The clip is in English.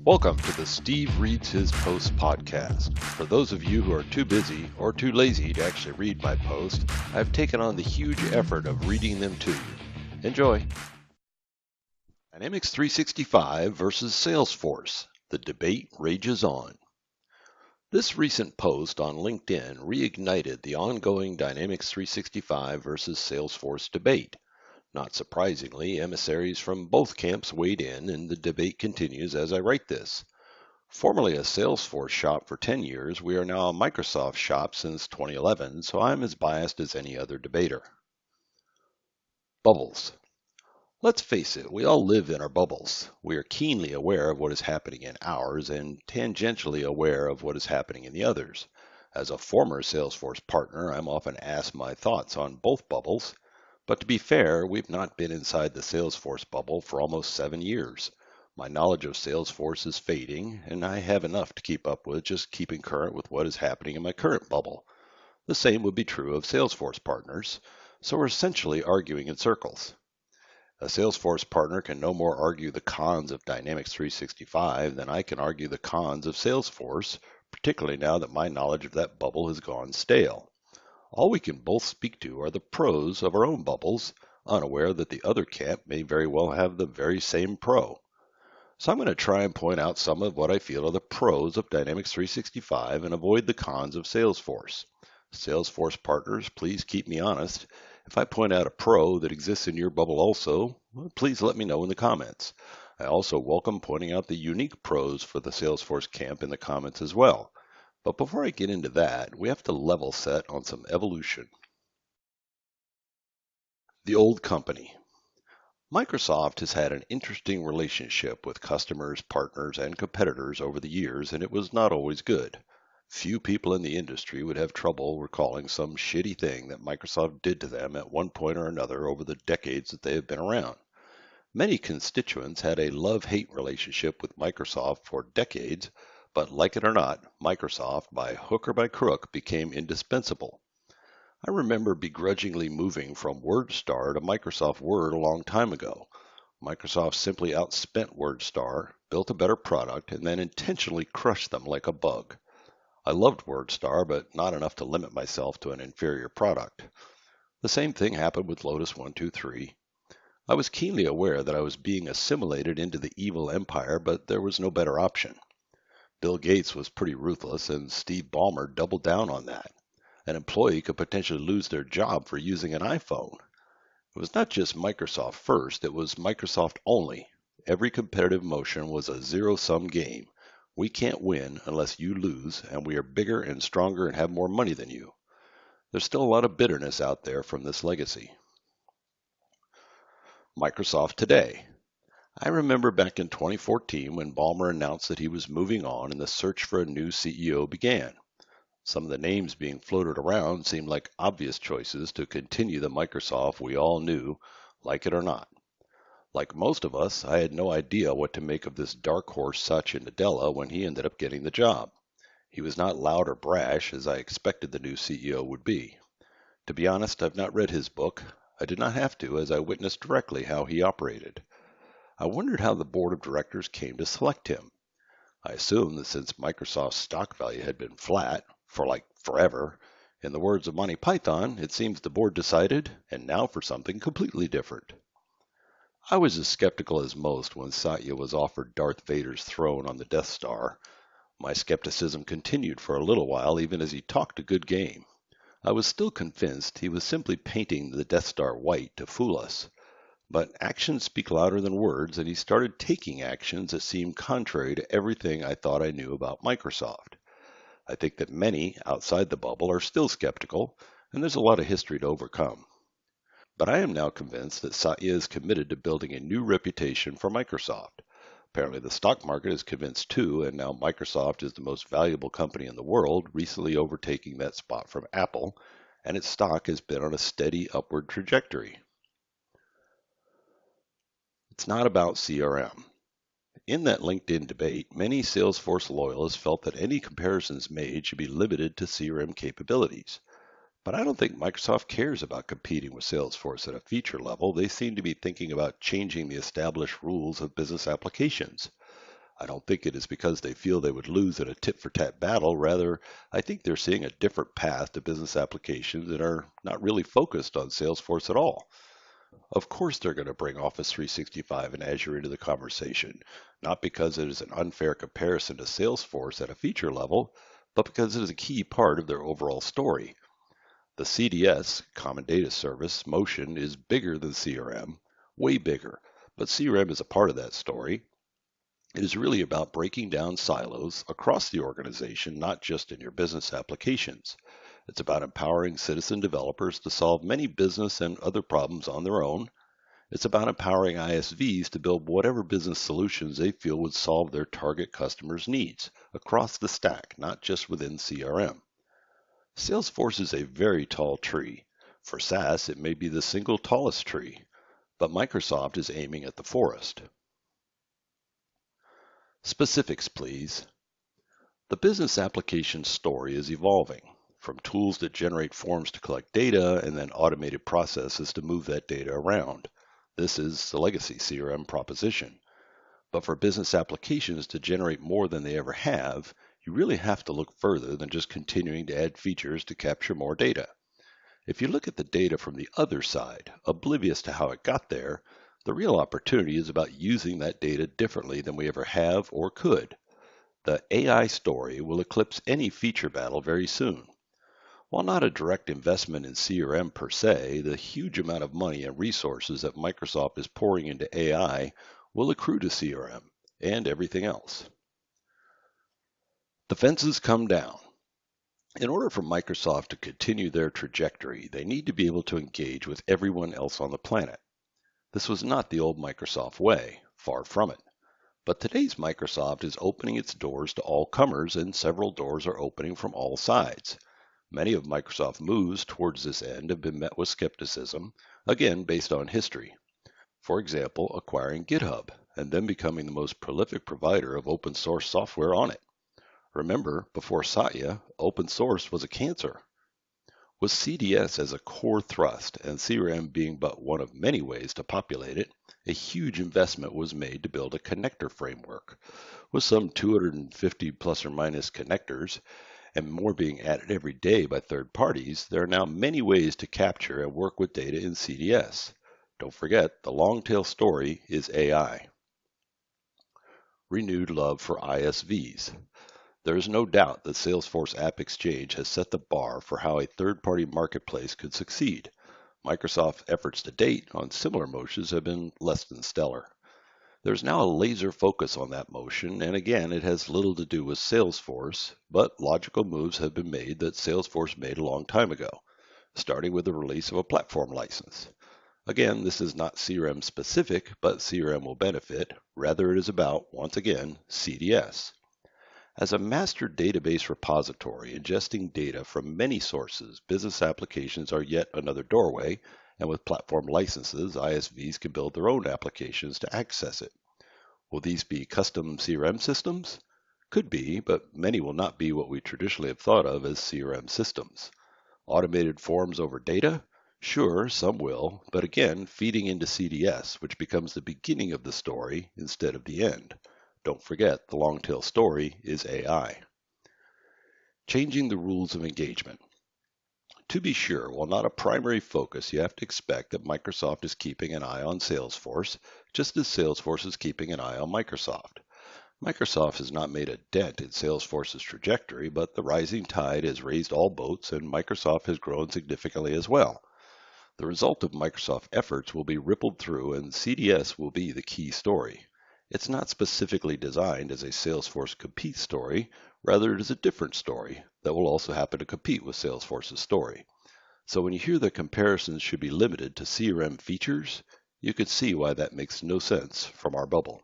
Welcome to the Steve Reads His Post podcast. For those of you who are too busy or too lazy to actually read my post, I've taken on the huge effort of reading them to you. Enjoy. Dynamics 365 versus Salesforce. The debate rages on. This recent post on LinkedIn reignited the ongoing Dynamics 365 versus Salesforce debate. Not surprisingly, emissaries from both camps weighed in, and the debate continues as I write this. Formerly a Salesforce shop for 10 years, we are now a Microsoft shop since 2011, so I'm as biased as any other debater. Bubbles. Let's face it, we all live in our bubbles. We are keenly aware of what is happening in ours and tangentially aware of what is happening in the others. As a former Salesforce partner, I'm often asked my thoughts on both bubbles. But to be fair, we've not been inside the Salesforce bubble for almost 7 years. My knowledge of Salesforce is fading, and I have enough to keep up with just keeping current with what is happening in my current bubble. The same would be true of Salesforce partners, so we're essentially arguing in circles. A Salesforce partner can no more argue the cons of Dynamics 365 than I can argue the cons of Salesforce, particularly now that my knowledge of that bubble has gone stale. All we can both speak to are the pros of our own bubbles, unaware that the other camp may very well have the very same pro. So I'm going to try and point out some of what I feel are the pros of Dynamics 365 and avoid the cons of Salesforce. Salesforce partners, please keep me honest. If I point out a pro that exists in your bubble also, please let me know in the comments. I also welcome pointing out the unique pros for the Salesforce camp in the comments as well. But before I get into that, we have to level set on some evolution. The old company. Microsoft has had an interesting relationship with customers, partners, and competitors over the years, and it was not always good. Few people in the industry would have trouble recalling some shitty thing that Microsoft did to them at one point or another over the decades that they have been around. Many constituents had a love-hate relationship with Microsoft for decades, but like it or not, Microsoft, by hook or by crook, became indispensable. I remember begrudgingly moving from WordStar to Microsoft Word a long time ago. Microsoft simply outspent WordStar, built a better product, and then intentionally crushed them like a bug. I loved WordStar, but not enough to limit myself to an inferior product. The same thing happened with Lotus 123. I was keenly aware that I was being assimilated into the evil empire, but there was no better option. Bill Gates was pretty ruthless, and Steve Ballmer doubled down on that. An employee could potentially lose their job for using an iPhone. It was not just Microsoft first, it was Microsoft only. Every competitive motion was a zero-sum game. We can't win unless you lose, and we are bigger and stronger and have more money than you. There's still a lot of bitterness out there from this legacy. Microsoft today. I remember back in 2014 when Ballmer announced that he was moving on and the search for a new CEO began. Some of the names being floated around seemed like obvious choices to continue the Microsoft we all knew, like it or not. Like most of us, I had no idea what to make of this dark horse Satya Nadella when he ended up getting the job. He was not loud or brash as I expected the new CEO would be. To be honest, I've not read his book. I did not have to, as I witnessed directly how he operated. I wondered how the board of directors came to select him. I assumed that since Microsoft's stock value had been flat, for like forever, in the words of Monty Python, it seems the board decided, and now for something completely different. I was as skeptical as most when Satya was offered Darth Vader's throne on the Death Star. My skepticism continued for a little while even as he talked a good game. I was still convinced he was simply painting the Death Star white to fool us. But actions speak louder than words, and he started taking actions that seemed contrary to everything I thought I knew about Microsoft. I think that many outside the bubble are still skeptical, and there's a lot of history to overcome. But I am now convinced that Satya is committed to building a new reputation for Microsoft. Apparently the stock market is convinced too, and now Microsoft is the most valuable company in the world, recently overtaking that spot from Apple, and its stock has been on a steady upward trajectory. It's not about CRM. In that LinkedIn debate, many Salesforce loyalists felt that any comparisons made should be limited to CRM capabilities. But I don't think Microsoft cares about competing with Salesforce at a feature level. They seem to be thinking about changing the established rules of business applications. I don't think it is because they feel they would lose in a tit-for-tat battle. Rather, I think they're seeing a different path to business applications that are not really focused on Salesforce at all. Of course, they're going to bring Office 365 and Azure into the conversation, not because it is an unfair comparison to Salesforce at a feature level, but because it is a key part of their overall story. The CDS, Common Data Service, motion is bigger than CRM, way bigger, but CRM is a part of that story. It is really about breaking down silos across the organization, not just in your business applications. It's about empowering citizen developers to solve many business and other problems on their own. It's about empowering ISVs to build whatever business solutions they feel would solve their target customers' needs across the stack, not just within CRM. Salesforce is a very tall tree. For SaaS, it may be the single tallest tree, but Microsoft is aiming at the forest. Specifics, please. The business application story is evolving from tools that generate forms to collect data and then automated processes to move that data around. This is the legacy CRM proposition. But for business applications to generate more than they ever have, you really have to look further than just continuing to add features to capture more data. If you look at the data from the other side, oblivious to how it got there, the real opportunity is about using that data differently than we ever have or could. The AI story will eclipse any feature battle very soon. While not a direct investment in CRM per se, the huge amount of money and resources that Microsoft is pouring into AI will accrue to CRM and everything else. The fences come down. In order for Microsoft to continue their trajectory, they need to be able to engage with everyone else on the planet. This was not the old Microsoft way, far from it. But today's Microsoft is opening its doors to all comers, and several doors are opening from all sides. Many of Microsoft's moves towards this end have been met with skepticism, again based on history. For example, acquiring GitHub and then becoming the most prolific provider of open source software on it. Remember, before Satya, open source was a cancer. With CDS as a core thrust and CRM being but one of many ways to populate it, a huge investment was made to build a connector framework. With some 250 plus or minus connectors, and more being added every day by third parties, there are now many ways to capture and work with data in CDS. Don't forget, the long tail story is AI. Renewed love for ISVs. There is no doubt that Salesforce App Exchange has set the bar for how a third-party marketplace could succeed. Microsoft's efforts to date on similar motions have been less than stellar. There's now a laser focus on that motion, and again, it has little to do with Salesforce, but logical moves have been made that Salesforce made a long time ago, starting with the release of a platform license. Again, this is not CRM specific, but CRM will benefit. Rather, it is about, once again, CDS. As a master database repository ingesting data from many sources, business applications are yet another doorway, and with platform licenses, ISVs can build their own applications to access it. Will these be custom CRM systems? Could be, but many will not be what we traditionally have thought of as CRM systems. Automated forms over data? Sure, some will, but again, feeding into CDS, which becomes the beginning of the story instead of the end. Don't forget, the long tail story is AI. Changing the rules of engagement. To be sure, while not a primary focus, you have to expect that Microsoft is keeping an eye on Salesforce, just as Salesforce is keeping an eye on Microsoft. Microsoft has not made a dent in Salesforce's trajectory, but the rising tide has raised all boats, and Microsoft has grown significantly as well. The result of Microsoft efforts will be rippled through, and CDS will be the key story. It's not specifically designed as a Salesforce compete story, rather it is a different story that will also happen to compete with Salesforce's story. So when you hear that comparisons should be limited to CRM features, you can see why that makes no sense from our bubble.